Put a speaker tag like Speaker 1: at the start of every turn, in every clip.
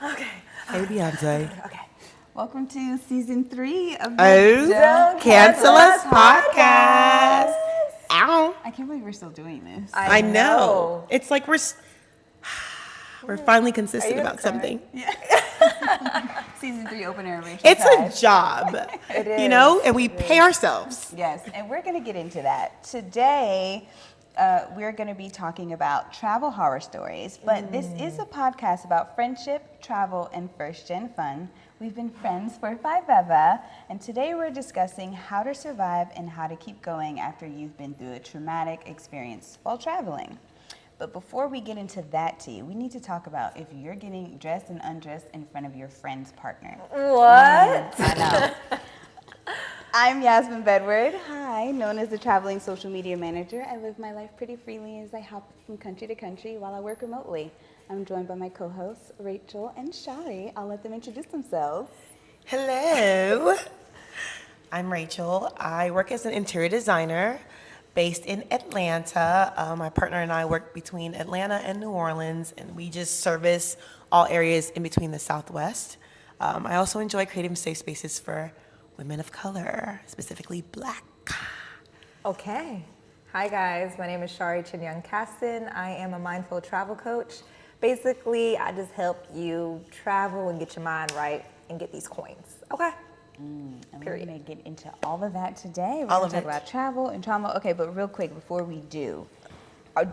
Speaker 1: Okay.
Speaker 2: Hey, Beyonce.
Speaker 1: Okay. Welcome to season 3 of the
Speaker 2: Don't Cancel Us podcast. Ow.
Speaker 1: I can't believe we're still doing this.
Speaker 2: I know. It's like we're finally consistent
Speaker 3: Are you
Speaker 2: about
Speaker 3: gonna
Speaker 2: something.
Speaker 1: Season 3 open air Rachel
Speaker 2: It's
Speaker 1: Tide.
Speaker 2: a job,
Speaker 3: It is.
Speaker 2: you know, and we pay ourselves.
Speaker 1: Yes, and we're going to get into that. Today, we're going to be talking about travel horror stories, but this is a podcast about friendship, travel, and first-gen fun. We've been friends for forever, and today we're discussing how to survive and how to keep going after you've been through a traumatic experience while traveling. But before we get into that tea, we need to talk about if you're getting dressed and undressed in front of your friend's partner.
Speaker 3: What?
Speaker 1: I know. I'm Yasmin Bedward, hi, known as the traveling social media manager. I live my life pretty freely as I hop from country to country while I work remotely. I'm joined by my co-hosts, Rachel and Shari. I'll let them introduce themselves.
Speaker 2: Hello. I'm Rachel. I work as an interior designer based in Atlanta. My partner and I work between Atlanta and New Orleans, and we just service all areas in between the Southwest. I also enjoy creating safe spaces for women of color, specifically Black.
Speaker 3: Okay. Hi guys, my name is Shari Chinyoung-Caston. I am a mindful travel coach. Basically, I just help you travel and get your mind right and get these coins. Okay.
Speaker 1: And
Speaker 3: Period.
Speaker 1: we're going to get into all of that today. We're
Speaker 2: All
Speaker 1: going
Speaker 2: of
Speaker 1: to talk
Speaker 2: it.
Speaker 1: about travel and trauma. Okay, but real quick before we do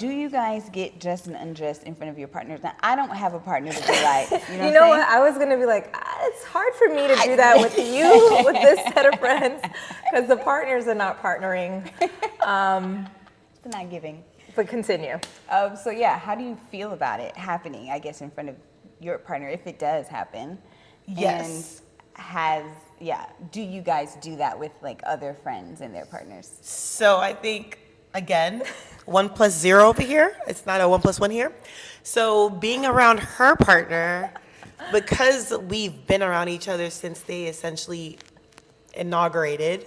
Speaker 1: you guys get dressed and undressed in front of your partners? Now, I don't have a partner to be like,
Speaker 3: You know what? I was gonna be like, it's hard for me to do that with you, with this set of friends, because the partners are not partnering.
Speaker 1: It's not giving.
Speaker 3: But continue.
Speaker 1: So yeah, how do you feel about it happening, I guess, in front of your partner, if it does happen?
Speaker 2: Yes.
Speaker 1: And do you guys do that with like other friends and their partners?
Speaker 2: So I think, again, 1 + 0 over here. It's not a 1 + 1 here. So being around her partner, because we've been around each other since they essentially inaugurated,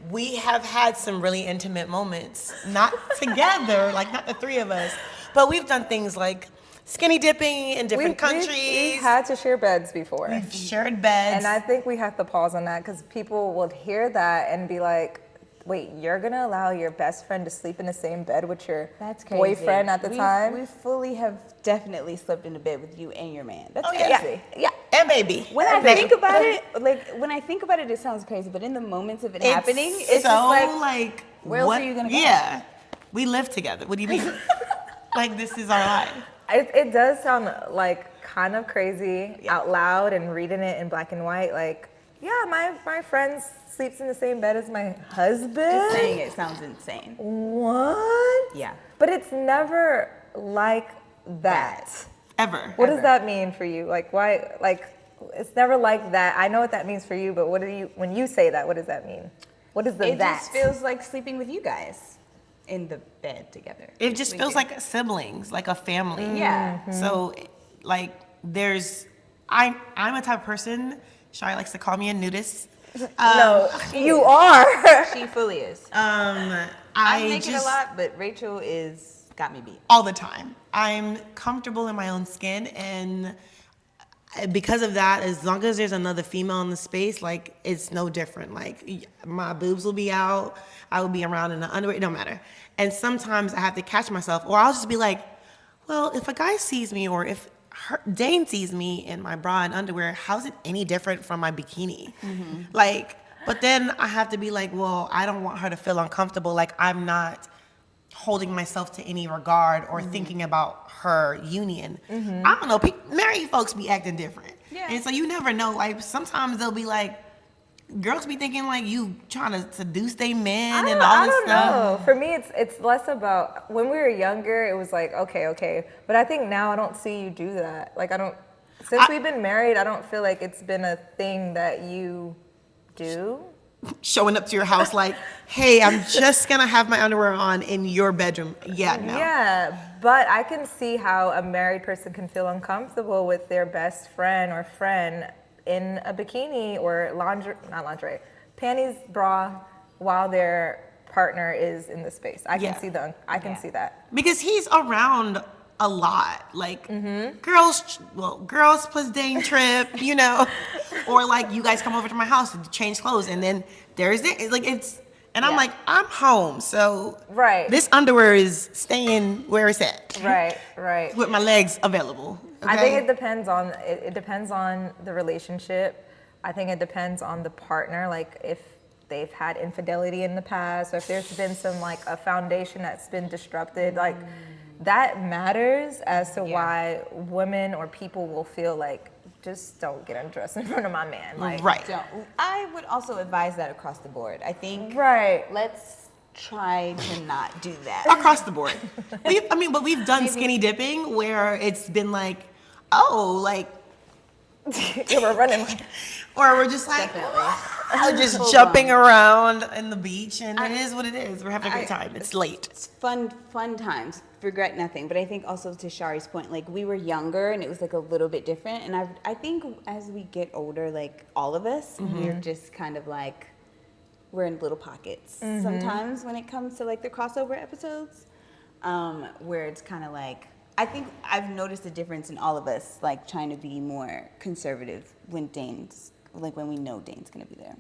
Speaker 2: we have had some really intimate moments, not together, like not the three of us, but we've done things like skinny dipping in different countries.
Speaker 3: We had to share beds before.
Speaker 2: We've shared beds.
Speaker 3: And I think we have to pause on that because people will hear that and be like, wait, you're gonna allow your best friend to sleep in the same bed with your
Speaker 1: That's crazy.
Speaker 3: boyfriend at the time?
Speaker 1: We fully have definitely slept in a bed with you and your man. That's
Speaker 2: Oh,
Speaker 1: crazy.
Speaker 2: yeah. Yeah, and baby.
Speaker 1: When I
Speaker 2: And baby.
Speaker 1: think about it, it sounds crazy. But in the moments of it happening, it's
Speaker 2: so
Speaker 1: just
Speaker 2: like
Speaker 1: where else are you gonna go?
Speaker 2: Yeah, we live together. What do you mean? Like, this is our life.
Speaker 3: It does sound like kind of crazy out loud and reading it in black and white. Like, yeah, my friend sleeps in the same bed as my husband.
Speaker 1: just saying it sounds insane.
Speaker 3: What?
Speaker 1: Yeah.
Speaker 3: But it's never like that.
Speaker 2: Ever.
Speaker 3: What does that mean for you? Like, why? Like, it's never like that. I know what that means for you, but when you say that, what does that mean? What is
Speaker 1: It
Speaker 3: that?
Speaker 1: just feels like sleeping with you guys in the bed together.
Speaker 2: It just feels like siblings, like a family.
Speaker 1: Yeah.
Speaker 2: So, like, I'm a type of person. Shari likes to call me a nudist.
Speaker 3: No, you are.
Speaker 1: She fully is.
Speaker 2: I
Speaker 1: I'm naked
Speaker 2: just
Speaker 1: a lot, but Rachel is got me beat.
Speaker 2: all the time. I'm comfortable in my own skin, and because of that, as long as there's another female in the space, like, it's no different. Like, my boobs will be out, I will be around in the underwear, it don't matter. And sometimes I have to catch myself, or I'll just be like, well, if a guy sees me, or if Dane sees me in my bra and underwear, how's it any different from my bikini? Like, but then I have to be like, well, I don't want her to feel uncomfortable, like I'm not holding myself to any regard or thinking about her union. I don't know, married folks be acting different.
Speaker 1: Yeah.
Speaker 2: And so you never know, like sometimes they'll be like, girls be thinking like you trying to seduce they men and all
Speaker 3: I
Speaker 2: this
Speaker 3: don't
Speaker 2: stuff.
Speaker 3: know. For me, it's less about when we were younger. It was like okay, but I think now I don't see you do that. Like since we've been married, I don't feel like it's been a thing that you do.
Speaker 2: Showing up to your house like, hey, I'm just gonna have my underwear on in your bedroom. Yeah, no.
Speaker 3: Yeah, but I can see how a married person can feel uncomfortable with their best friend or friend in a bikini or panties, bra, while their partner is in the space. I can see that.
Speaker 2: Because he's around a lot. Like girls plus Dane trip, you know, or like you guys come over to my house to change clothes, and then there's it. Like it's, and I'm like, I'm home, so this underwear is staying where it's at.
Speaker 3: Right.
Speaker 2: With my legs available. Okay?
Speaker 3: I think it depends on it depends on the relationship. I think it depends on the partner, like if they've had infidelity in the past, or if there's been some like a foundation that's been disrupted, like that matters as to why women or people will feel like, just don't get undressed in front of my man. Like,
Speaker 1: Don't. I would also advise that across the board. I think let's try to not do that.
Speaker 2: Across the board. But we've done skinny dipping where it's been like, oh, like,
Speaker 3: we're running.
Speaker 2: Or we're just like, just jumping around in the beach, and it is what it is. We're having a great time. It's late.
Speaker 1: It's fun times. Regret nothing. But I think also to Shari's point, like we were younger and it was like a little bit different. And I think as we get older, like all of us, we're just kind of like, we're in little pockets sometimes when it comes to like the crossover episodes, where it's kind of like, I think I've noticed a difference in all of us, like trying to be more conservative when we know Dane's gonna be there.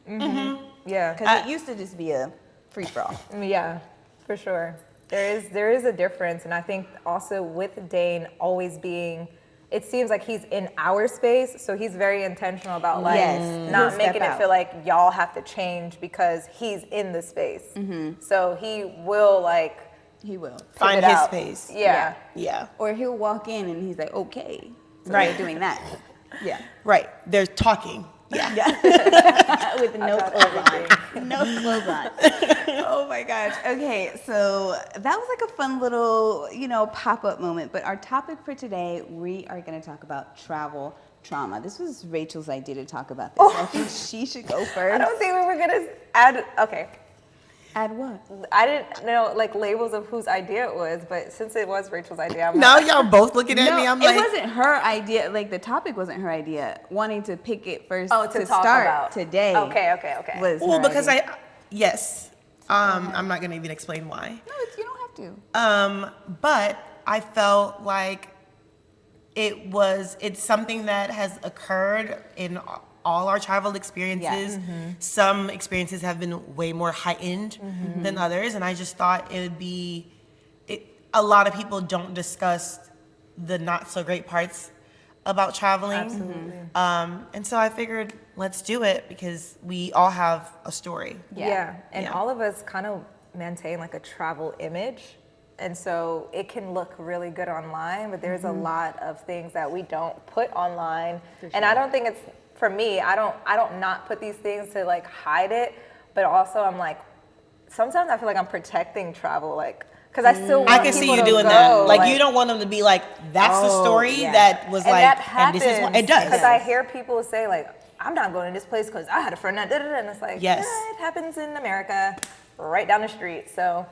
Speaker 3: Yeah.
Speaker 1: Because it used to just be a free for all.
Speaker 3: Yeah, for sure. There is a difference, and I think also with Dane always being, it seems like he's in our space, so he's very intentional about like not making it feel like y'all have to change because he's in the space. So he will
Speaker 2: find his space.
Speaker 3: Yeah.
Speaker 1: Or he'll walk in and he's like, okay, so we're doing that.
Speaker 2: Right. They're talking.
Speaker 1: With no clothes on. No clothes on. Oh my gosh. Okay, so that was like a fun little, pop-up moment. But our topic for today, we are going to talk about travel trauma. This was Rachel's idea to talk about this. I think she should go first.
Speaker 3: I don't think we were going to add, okay.
Speaker 1: Add what?
Speaker 3: I didn't know like labels of whose idea it was, but since it was Rachel's idea,
Speaker 2: now y'all both looking at me. I'm like,
Speaker 1: it wasn't her idea. Like the topic wasn't her idea. Wanting to pick it first
Speaker 3: to
Speaker 1: start
Speaker 3: about
Speaker 1: today.
Speaker 3: Okay.
Speaker 1: Was
Speaker 2: because
Speaker 1: idea.
Speaker 2: I'm not gonna even explain why.
Speaker 1: No, you don't have to.
Speaker 2: But I felt like it's something that has occurred in all our travel experiences. Some experiences have been way more heightened than others, and I just thought it would be, a lot of people don't discuss the not so great parts about traveling.
Speaker 3: Absolutely.
Speaker 2: And so I figured, let's do it because we all have a story.
Speaker 3: And all of us kind of maintain like a travel image. And so it can look really good online, but there's a lot of things that we don't put online. And I don't think it's, for me, I don't not put these things to like hide it, but also I'm like, sometimes I feel like I'm protecting travel, like, because I still want
Speaker 2: I can see you doing that. Like you don't want them to be like, that's the story that was
Speaker 3: and
Speaker 2: like,
Speaker 3: that happens,
Speaker 2: and this is what it does.
Speaker 3: Because I hear people say like, I'm not going to this place because I had a friend that did it, and it's like, it happens in America, right down the street. So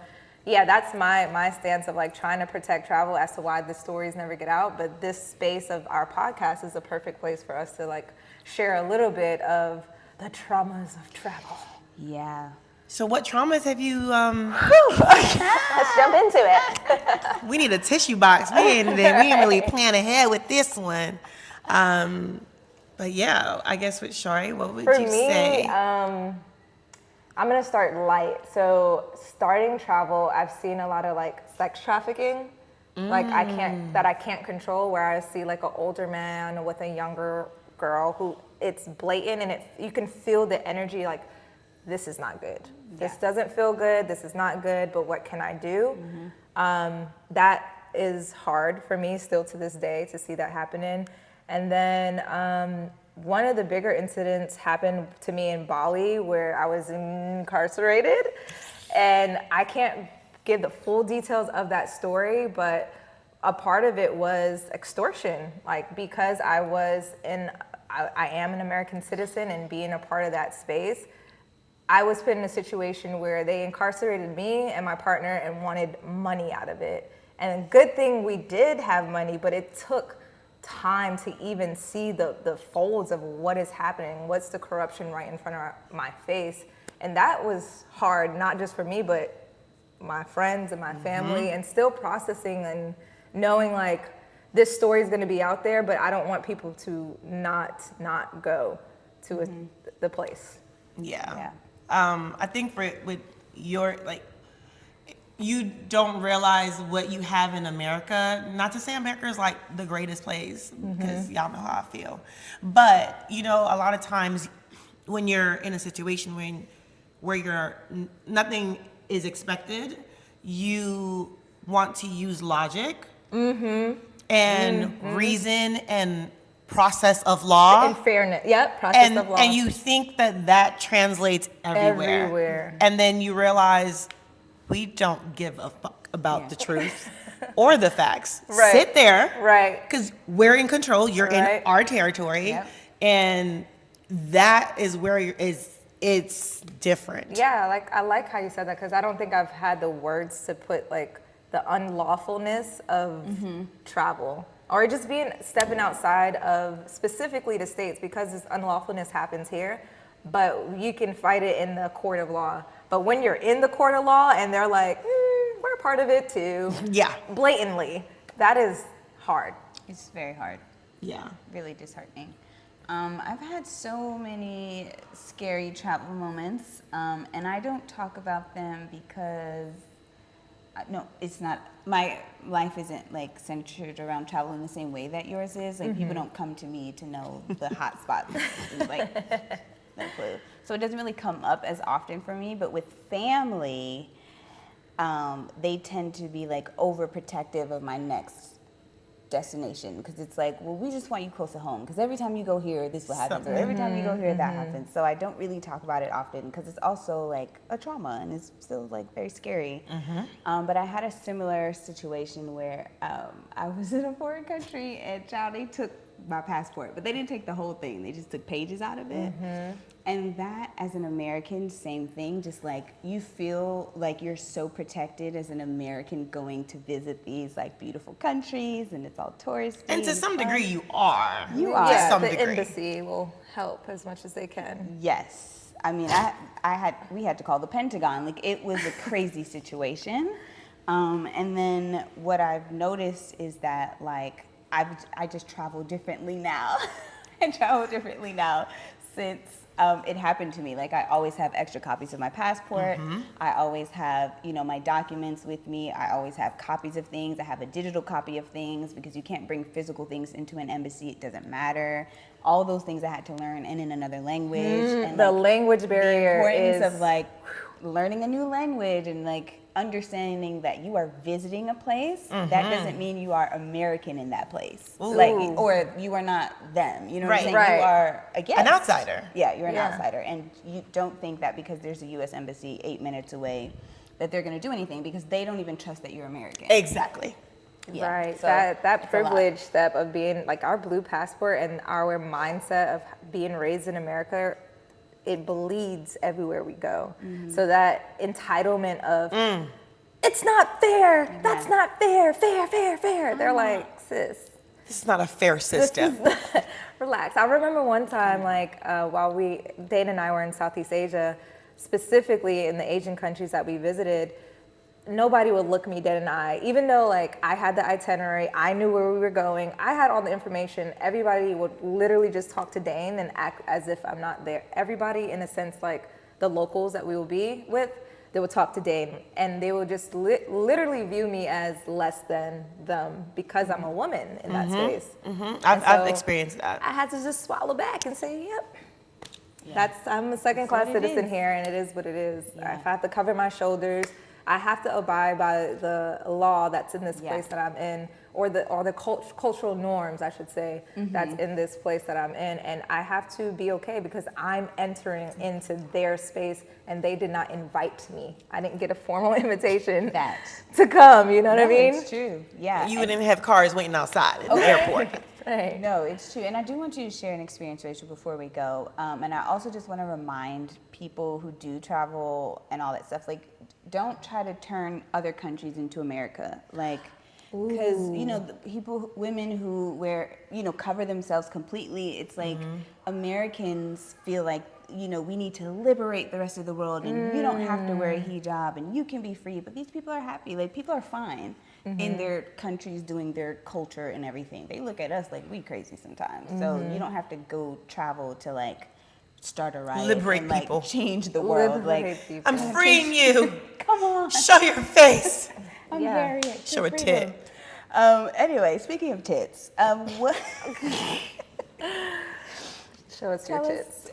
Speaker 3: yeah, that's my stance of like trying to protect travel as to why the stories never get out. But this space of our podcast is a perfect place for us to like share a little bit of the traumas of travel.
Speaker 1: Yeah.
Speaker 2: So what traumas have you,
Speaker 3: Let's jump into it.
Speaker 2: we need a tissue box. We didn't really plan ahead with this one. But yeah, I guess with Shari, what would you say?
Speaker 3: I'm gonna start light. So starting travel, I've seen a lot of like sex trafficking. Like I can't control, where I see like an older man with a younger girl who it's blatant, and you can feel the energy like, this is not good. This doesn't feel good. This is not good, but what can I do? That is hard for me still to this day to see that happening. And then one of the bigger incidents happened to me in Bali where I was incarcerated. And I can't give the full details of that story, but a part of it was extortion. Like, because I am an American citizen, and being a part of that space, I was put in a situation where they incarcerated me and my partner and wanted money out of it. And a good thing we did have money, but it took time to even see the folds of what is happening, what's the corruption right in front of my face. And that was hard, not just for me, but my friends and my family, and still processing knowing like this story is going to be out there, but I don't want people to not go to the place.
Speaker 2: Yeah. I think with your, like, you don't realize what you have in America. Not to say America is like the greatest place, because y'all know how I feel. But, you know, a lot of times when you're in a situation where nothing is expected, you want to use logic and reason and process of law.
Speaker 3: And fairness. Yep, process of law.
Speaker 2: And you think that translates everywhere. And then you realize we don't give a fuck about the truth or the facts.
Speaker 3: Right.
Speaker 2: Sit there.
Speaker 3: Right.
Speaker 2: Because we're in control. You're in our territory.
Speaker 1: Yep.
Speaker 2: And that is where it's different.
Speaker 3: Yeah, like I like how you said that, because I don't think I've had the words to put like the unlawfulness of travel, or just stepping outside of specifically the States, because this unlawfulness happens here, but you can fight it in the court of law. But when you're in the court of law and they're like, we're part of it too.
Speaker 2: Yeah.
Speaker 3: Blatantly, that is hard.
Speaker 1: It's very hard.
Speaker 2: Yeah.
Speaker 1: Really disheartening. I've had so many scary travel moments, and I don't talk about them because, no, it's not, my life isn't like centered around travel in the same way that yours is. Like people don't come to me to know the hot spots, like, no clue. So it doesn't really come up as often for me, but with family, they tend to be like overprotective of my next destination, because it's like, well, we just want you close to home, because every time you go here this will happen, or every time you go here that happens. So I don't really talk about it often, because it's also like a trauma and it's still like very scary. But I had a similar situation where I was in a foreign country and they took my passport, but they didn't take the whole thing, they just took pages out of it. And that, as an American, same thing, just like you feel like you're so protected as an American going to visit these like beautiful countries, and it's all touristy.
Speaker 2: And to some degree you are.
Speaker 1: You are.
Speaker 3: Yeah,
Speaker 2: some
Speaker 3: the
Speaker 2: degree.
Speaker 3: embassy will help as much as they can.
Speaker 1: Yes. I mean, we had to call the Pentagon. Like, it was a crazy situation. And then what I've noticed is that, like, I just travel differently now. I travel differently now since it happened to me. Like, I always have extra copies of my passport. I always have, my documents with me. I always have copies of things. I have a digital copy of things, because you can't bring physical things into an embassy. It doesn't matter. All those things I had to learn, and in another language. And
Speaker 3: The
Speaker 1: like,
Speaker 3: language barrier
Speaker 1: the importance
Speaker 3: is
Speaker 1: of like learning a new language, and like understanding that you are visiting a place. That doesn't mean you are American in that place. Like, or you are not them. You know what I'm saying?
Speaker 3: Right.
Speaker 1: You are a guest.
Speaker 2: An outsider.
Speaker 1: Yeah, you're an outsider. And you don't think that because there's a U.S. embassy 8 minutes away that they're going to do anything, because they don't even trust that you're American.
Speaker 2: Exactly.
Speaker 1: Yeah.
Speaker 3: Right,
Speaker 1: So
Speaker 3: that
Speaker 1: it's a lot.
Speaker 3: privilege step of being like our blue passport and our mindset of being raised in America, it bleeds everywhere we go. So that entitlement of it's not fair, that's not fair, fair. They're like, sis,
Speaker 2: This is not a fair system.
Speaker 3: relax. I remember one time, like while Dana and I were in Southeast Asia, specifically in the Asian countries that we visited, nobody would look me dead in the eye. Even though like I had the itinerary, I knew where we were going, I had all the information, everybody would literally just talk to Dane and act as if I'm not there. Everybody, in a sense, like the locals that we will be with, they would talk to Dane, and they would just literally view me as less than them because I'm a woman in that space.
Speaker 2: I've experienced that.
Speaker 3: I had to just swallow back and say, yep. I'm a second-class citizen here, and it is what it is. If I have to cover my shoulders, I have to abide by the law that's in this place that I'm in, or the cultural norms, I should say, that's in this place that I'm in, and I have to be okay because I'm entering into their space, and they did not invite me. I didn't get a formal invitation to come. You know what I mean?
Speaker 1: It's true. Yeah.
Speaker 2: You wouldn't have cars waiting outside at the airport.
Speaker 3: Right.
Speaker 1: No, it's true. And I do want you to share an experience, Rachel, before we go. And I also just want to remind people who do travel and all that stuff, like, don't try to turn other countries into America. Like, because, women who cover themselves completely, it's like Americans feel like, we need to liberate the rest of the world, and you don't have to wear a hijab, and you can be free. But these people are happy. Like, people are fine. in their countries doing their culture and everything. They look at us like we crazy sometimes. So you don't have to go travel to like start a riot
Speaker 2: Liberate
Speaker 1: and like
Speaker 2: people.
Speaker 1: change the world.
Speaker 3: Liberate
Speaker 1: Like,
Speaker 3: people.
Speaker 2: I'm freeing you.
Speaker 1: come on,
Speaker 2: Show your face.
Speaker 1: I'm
Speaker 3: Yeah.
Speaker 1: Harriet.
Speaker 2: Show a
Speaker 1: to
Speaker 2: tit.
Speaker 1: freedom. Anyway, speaking of tits, what?
Speaker 3: Show us your
Speaker 1: Tell us.
Speaker 3: tits.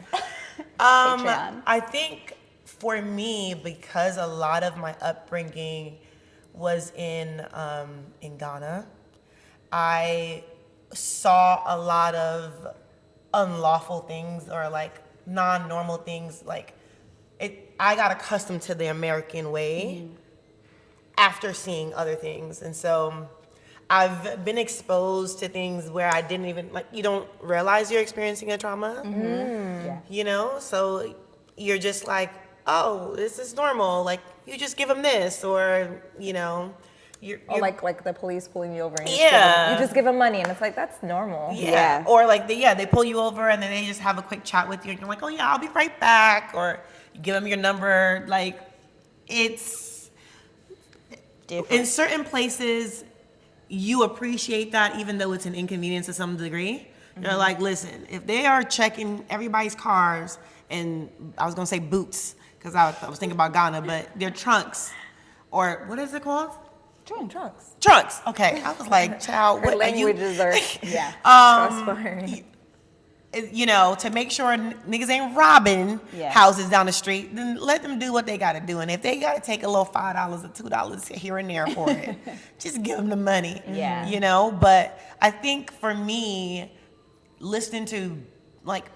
Speaker 1: Patreon.
Speaker 2: I think for me, because a lot of my upbringing was in Ghana, I saw a lot of unlawful things or like non-normal things. Like I got accustomed to the American way after seeing other things, and so I've been exposed to things where I didn't even like. You don't realize you're experiencing a trauma,
Speaker 1: Yeah.
Speaker 2: you know. So you're just like, oh, this is normal. Like you just give them this, or you know,
Speaker 3: Or like the police pulling you over and
Speaker 2: Yeah.
Speaker 3: you just give them money and it's like, that's normal.
Speaker 2: Yeah. Or like they pull you over and then they just have a quick chat with you and you're like, oh yeah, I'll be right back. Or you give them your number. Like it's
Speaker 1: Different.
Speaker 2: in certain places you appreciate that even though it's an inconvenience to some degree. You're like, listen, if they are checking everybody's cars and I was gonna say boots because I was thinking about Ghana, but their trunks or what is it called?
Speaker 3: Trunks.
Speaker 2: Trunks. Okay. I was like, child,
Speaker 3: Her
Speaker 2: what are you?
Speaker 3: languages are
Speaker 1: Yeah.
Speaker 3: cross-firing.
Speaker 2: You know, to make sure niggas ain't robbing
Speaker 1: Yeah.
Speaker 2: houses down the street, then let them do what they got to do. And if they got to take a little $5 or $2 here and there for it, just give them the money.
Speaker 1: Yeah.
Speaker 2: You know, but I think for me, listening to like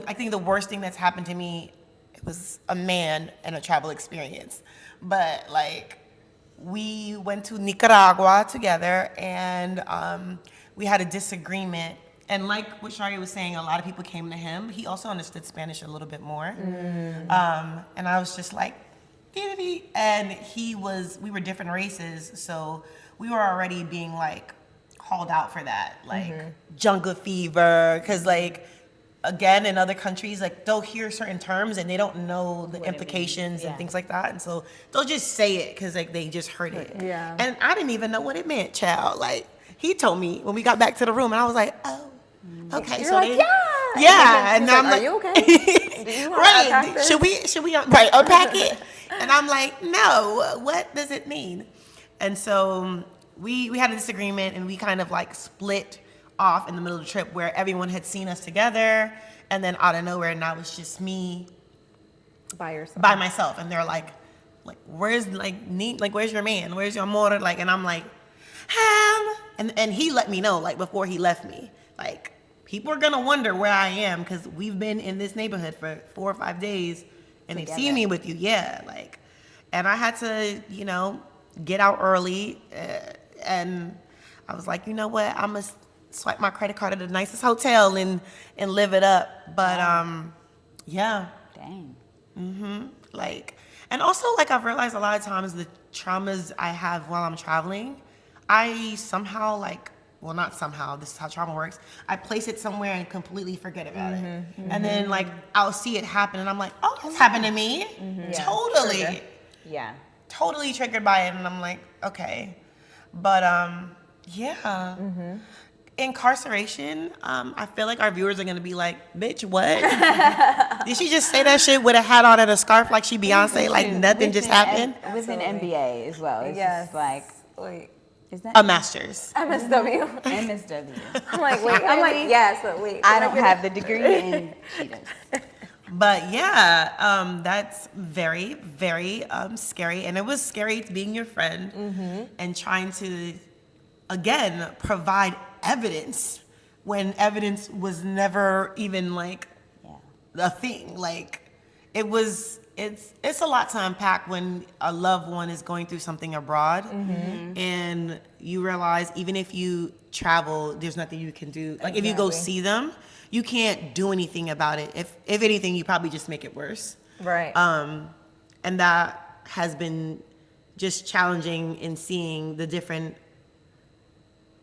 Speaker 2: I think the worst thing that's happened to me, it was a man and a travel experience. But like, we went to Nicaragua together and we had a disagreement. And like what Shari was saying, a lot of people came to him. He also understood Spanish a little bit more. And I was just like, "Dee-dee-dee." And we were different races. So we were already being like called out for that, like jungle fever. Cause like, again, in other countries, like they'll hear certain terms and they don't know the implications and things like that. And so they'll just say it cause like they just heard it.
Speaker 3: Yeah.
Speaker 2: And I didn't even know what it meant, child. Like he told me when we got back to the room and I was like, oh, okay.
Speaker 3: You're
Speaker 2: So
Speaker 3: like,
Speaker 2: then,
Speaker 3: yeah.
Speaker 2: yeah.
Speaker 3: He's
Speaker 2: And
Speaker 3: like,
Speaker 2: I'm
Speaker 3: are
Speaker 2: like,
Speaker 3: you okay? Do you want to unpack
Speaker 2: right.
Speaker 3: this?
Speaker 2: Should we unpack it? And I'm like, no, what does it mean? And so we had a disagreement and we kind of like split off in the middle of the trip where everyone had seen us together and then out of nowhere now it's just me
Speaker 3: By yourself.
Speaker 2: by myself and they're like where's where's your man, where's your amor, like, and I'm like and he let me know like before he left me, like people are gonna wonder where I am because we've been in this neighborhood for 4 or 5 days and they've seen me with you, like, and I had to, you know, get out early and I was like, you know what, I'm gonna swipe my credit card at the nicest hotel and live it up. But yeah.
Speaker 1: Dang.
Speaker 2: Like, and also like I've realized a lot of times the traumas I have while I'm traveling, I somehow like, well not somehow, this is how trauma works, I place it somewhere and completely forget about it. And then like I'll see it happen and I'm like, oh, that's happened to me. Totally.
Speaker 3: Trigger.
Speaker 1: Yeah.
Speaker 2: Totally triggered by it and I'm like, okay. But yeah. Incarceration, I feel like our viewers are gonna be like, bitch, what? Did she just say that shit with a hat on and a scarf like she Beyonce, like nothing just happened?
Speaker 1: It was an MBA as well. It's
Speaker 3: Yes.
Speaker 1: just like,
Speaker 3: Wait.
Speaker 1: is that
Speaker 2: A master's.
Speaker 3: MSW.
Speaker 1: MSW?
Speaker 3: I'm like, wait. I'm like, yes, but wait.
Speaker 1: I don't have the degree and she does.
Speaker 2: But yeah, that's very, very scary. And it was scary being your friend and trying to, again, provide evidence when evidence was never even like a thing. Like it's a lot to unpack when a loved one is going through something abroad and you realize even if you travel, there's nothing you can do. Like if you go see them, you can't do anything about it. If anything, you probably just make it worse.
Speaker 3: Right.
Speaker 2: And that has been just challenging in seeing the different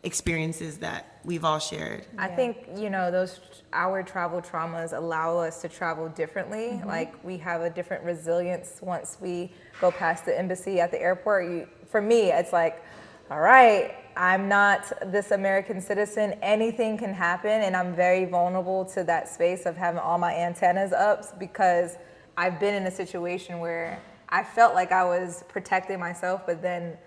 Speaker 2: experiences that we've all shared.
Speaker 3: I think, you know, our travel traumas allow us to travel differently. Like we have a different resilience once we go past the embassy at the airport. For me, it's like, all right, I'm not this American citizen. Anything can happen, and I'm very vulnerable to that space of having all my antennas up because I've been in a situation where I felt like I was protecting myself, but then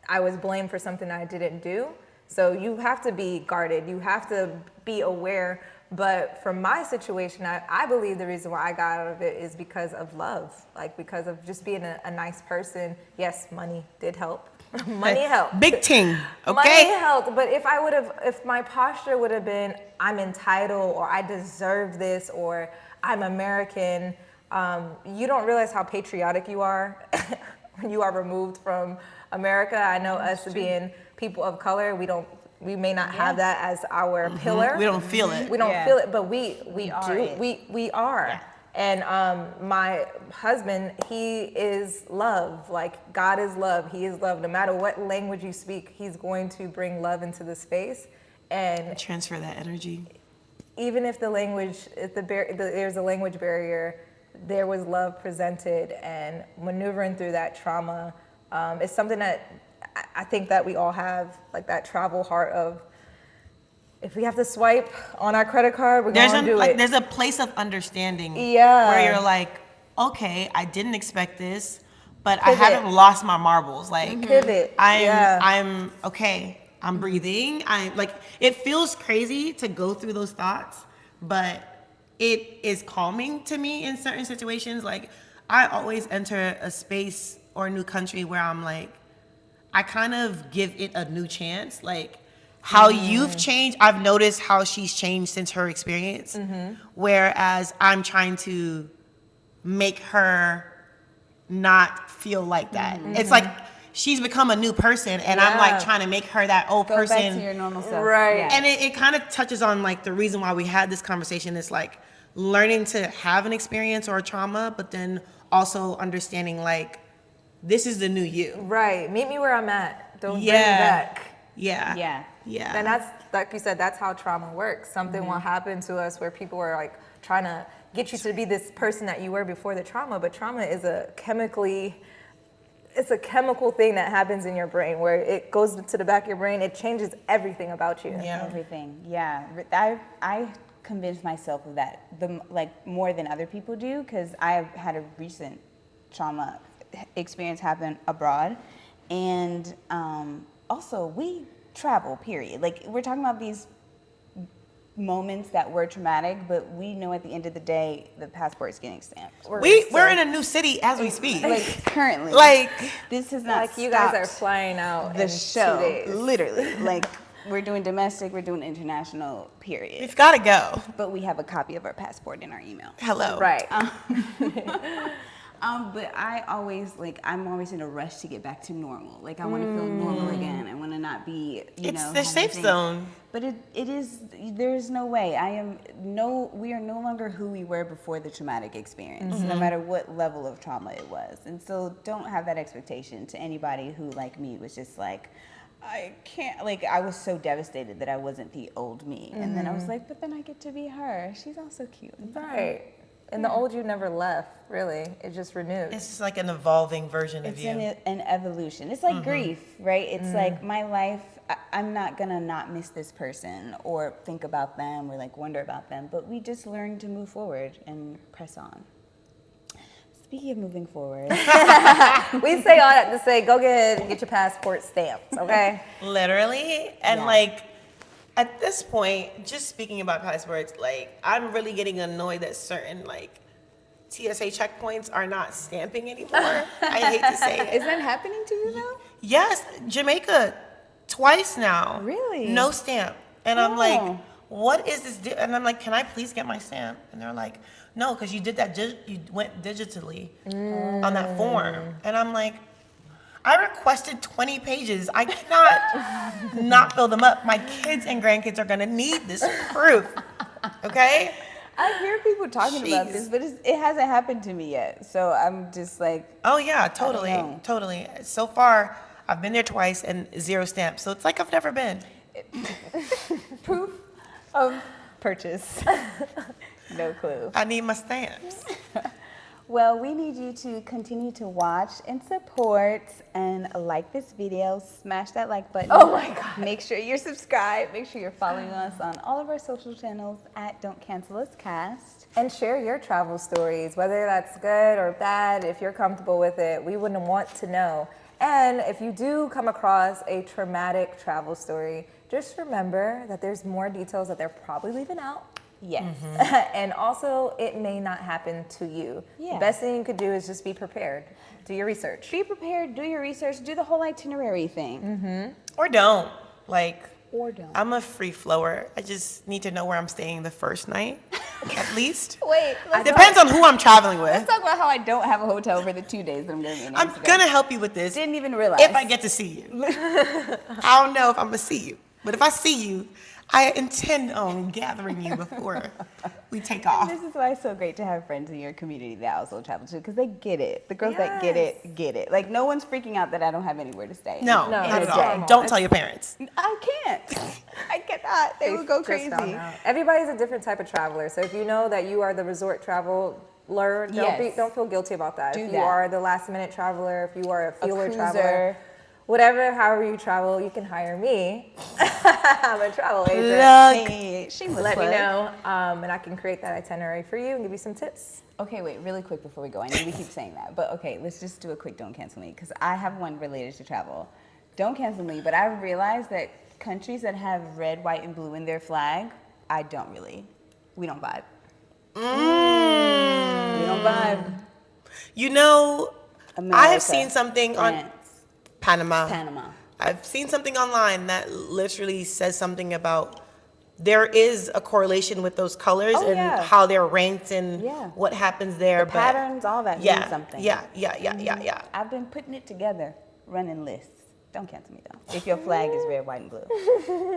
Speaker 3: I was blamed for something I didn't do. So you have to be guarded. You have to be aware. But from my situation, I believe the reason why I got out of it is because of love, like because of just being a nice person. Yes, money did help. Money helped.
Speaker 2: Big ting, okay?
Speaker 3: Money helped, but if my posture would have been, I'm entitled, or I deserve this, or I'm American, you don't realize how patriotic you are when you are removed from America. I know us being people of color, we may not have that as our pillar.
Speaker 2: We don't feel it.
Speaker 3: We don't feel it, but we
Speaker 1: are
Speaker 3: do.
Speaker 1: it.
Speaker 3: We are.
Speaker 1: Yeah.
Speaker 3: And my husband, he is love. Like God is love. He is love. No matter what language you speak, he's going to bring love into the space. And
Speaker 2: Transfer that energy.
Speaker 3: even if the language, there's a language barrier, there was love presented, and maneuvering through that trauma is something that I think that we all have, like that travel heart of, if we have to swipe on our credit card, we're going to do it.
Speaker 2: There's a place of understanding.
Speaker 3: Yeah.
Speaker 2: Where you're like, okay, I didn't expect this, but
Speaker 3: Pivot.
Speaker 2: I haven't lost my marbles. Like,
Speaker 3: Pivot.
Speaker 2: I'm okay. I'm breathing. It feels crazy to go through those thoughts, but it is calming to me in certain situations. Like, I always enter a space or a new country where I'm like, I kind of give it a new chance. Like, how you've changed, I've noticed how she's changed since her experience. Whereas I'm trying to make her not feel like that. It's like she's become a new person, and I'm like trying to make her that old
Speaker 1: Go
Speaker 2: person.
Speaker 1: back to your normal self.
Speaker 3: Right.
Speaker 1: Yeah.
Speaker 2: And it kind of touches on like the reason why we had this conversation is like learning to have an experience or a trauma, but then also understanding like this is the new you.
Speaker 3: Right. Meet me where I'm at. Don't bring me back.
Speaker 2: Yeah.
Speaker 3: And that's, like you said, that's how trauma works. Something will happen to us where people are like trying to get you to be this person that you were before the trauma. But trauma is it's a chemical thing that happens in your brain where it goes to the back of your brain. It changes everything about you.
Speaker 2: Yeah.
Speaker 1: Everything. Yeah. I convinced myself of that more than other people do, because I've had a recent trauma experience happen abroad, and also we travel, period. Like, we're talking about these moments that were traumatic, but we know at the end of the day the passport's getting stamped.
Speaker 2: We're in a new city as we speak.
Speaker 1: Like, currently,
Speaker 2: Like,
Speaker 1: this has not
Speaker 3: Like you guys are
Speaker 1: stopped
Speaker 3: flying out
Speaker 1: the
Speaker 3: in
Speaker 1: show
Speaker 3: 2 days.
Speaker 1: literally. Like, we're doing domestic, we're doing international, period.
Speaker 2: we've got to go.
Speaker 1: But we have a copy of our passport in our email.
Speaker 2: Hello.
Speaker 3: Right.
Speaker 1: But I'm always in a rush to get back to normal. Like, I want to feel normal again. I want to not be,
Speaker 2: It's the
Speaker 1: having
Speaker 2: safe
Speaker 1: things.
Speaker 2: zone.
Speaker 1: But it is, there's no way. We are no longer who we were before the traumatic experience, no matter what level of trauma it was. And so don't have that expectation to anybody who, like me, was just like, I can't, like, I was so devastated that I wasn't the old me. And then I was like, but then I get to be her. She's also cute.
Speaker 3: Right. And the old you never left, really. It just renewed.
Speaker 2: It's just like an evolving version of
Speaker 1: It's
Speaker 2: you.
Speaker 1: an evolution. It's like grief, right? It's like my life, I'm not gonna not miss this person or think about them or like wonder about them, but we just learn to move forward and press on. Speaking of moving forward.
Speaker 3: We say all that to say, go ahead and get your passport stamped, okay?
Speaker 2: Literally. And
Speaker 1: Yeah.
Speaker 2: like, at this point, just speaking about passports, like, I'm really getting annoyed that certain like TSA checkpoints are not stamping anymore. I hate to say it.
Speaker 1: Is that happening to you though?
Speaker 2: Yes, Jamaica, twice now.
Speaker 1: Really?
Speaker 2: No stamp. And I'm
Speaker 1: Oh.
Speaker 2: like, what is this? And I'm like, can I please get my stamp? And they're like, no, because you did that, you went digitally on that form. And I'm like, I requested 20 pages. I cannot not fill them up. My kids and grandkids are gonna need this proof, okay?
Speaker 1: I hear people talking about
Speaker 2: Jeez.
Speaker 1: this, but it hasn't happened to me yet. So I'm just like,
Speaker 2: Oh yeah, totally,
Speaker 1: know.
Speaker 2: totally. So far, I've been there twice and 0 stamps. So it's like I've never been.
Speaker 1: proof of purchase. No clue.
Speaker 2: I need my stamps.
Speaker 1: Well, we need you to continue to watch and support and like this video. Smash that like button.
Speaker 3: Oh my God.
Speaker 1: Make sure you're subscribed. Make sure you're following us on all of our social channels at Don't Cancel Us Cast.
Speaker 3: And share your travel stories, whether that's good or bad. If you're comfortable with it, we wouldn't want to know. And if you do come across a traumatic travel story, just remember that there's more details that they're probably leaving out.
Speaker 1: Yes.
Speaker 3: And also, it may not happen to you.
Speaker 1: Yeah.
Speaker 3: The best thing you could do is just be prepared. Do your research.
Speaker 1: Be prepared, do your research, do the whole itinerary thing.
Speaker 2: Or don't. Like,
Speaker 1: Or don't.
Speaker 2: I'm a free flower. I just need to know where I'm staying the first night, at least.
Speaker 1: Wait,
Speaker 2: It depends on who I'm traveling
Speaker 1: let's
Speaker 2: with.
Speaker 1: talk about how I don't have a hotel for the 2 days that I'm going to be in
Speaker 2: I'm
Speaker 1: Amsterdam.
Speaker 2: gonna help you with this
Speaker 1: Didn't even realize.
Speaker 2: if I get to see you. I don't know if I'm gonna see you, but if I see you, I intend on gathering you before we take off.
Speaker 1: This is why it's so great to have friends in your community that also travel too, because they get it. The girls that get it, get it. Like, no one's freaking out that I don't have anywhere to stay.
Speaker 2: No,
Speaker 3: No,
Speaker 2: not
Speaker 3: it's
Speaker 2: at all.
Speaker 3: normal.
Speaker 2: Don't tell your parents.
Speaker 1: I can't. I cannot. They would go
Speaker 3: Just found
Speaker 1: crazy.
Speaker 3: out. Everybody's a different type of traveler. So if you know that you are the resort traveler,
Speaker 1: Yes.
Speaker 3: don't feel guilty about that.
Speaker 1: Do
Speaker 3: If
Speaker 1: that.
Speaker 3: you are the last minute traveler, if you are a feeler
Speaker 1: cruiser.
Speaker 3: traveler, whatever, however you travel, you can hire me. I'm a travel agent.
Speaker 1: Hey, shameless
Speaker 3: Let me
Speaker 1: plug.
Speaker 3: know, and I can create that itinerary for you and give you some tips.
Speaker 1: Okay, wait, really quick before we go. I know we keep saying that, but okay, let's just do a quick don't cancel me, because I have one related to travel. Don't cancel me, but I realized that countries that have red, white, and blue in their flag, we don't vibe. We don't vibe.
Speaker 2: You know, I
Speaker 1: America,
Speaker 2: have seen something on
Speaker 1: France,
Speaker 2: Panama.
Speaker 1: Panama.
Speaker 2: I've seen something online that literally says something about there is a correlation with those colors
Speaker 1: Oh,
Speaker 2: and
Speaker 1: yeah.
Speaker 2: how they're ranked and
Speaker 1: Yeah.
Speaker 2: what happens there.
Speaker 1: The patterns, all that
Speaker 2: yeah,
Speaker 1: means something.
Speaker 2: Yeah.
Speaker 1: I've been putting it together, running lists. Don't cancel me though. If your flag is red, white, and blue.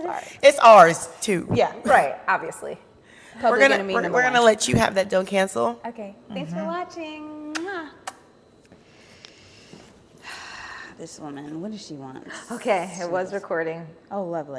Speaker 1: Sorry.
Speaker 2: It's ours too.
Speaker 1: Yeah.
Speaker 3: Right, obviously.
Speaker 1: Public enemy
Speaker 2: We're
Speaker 1: number
Speaker 2: gonna
Speaker 1: one.
Speaker 2: let you have that don't cancel.
Speaker 1: Okay. Thanks for watching. Mwah. This woman, what does she want?
Speaker 3: Okay, it was recording.
Speaker 1: Oh, lovely.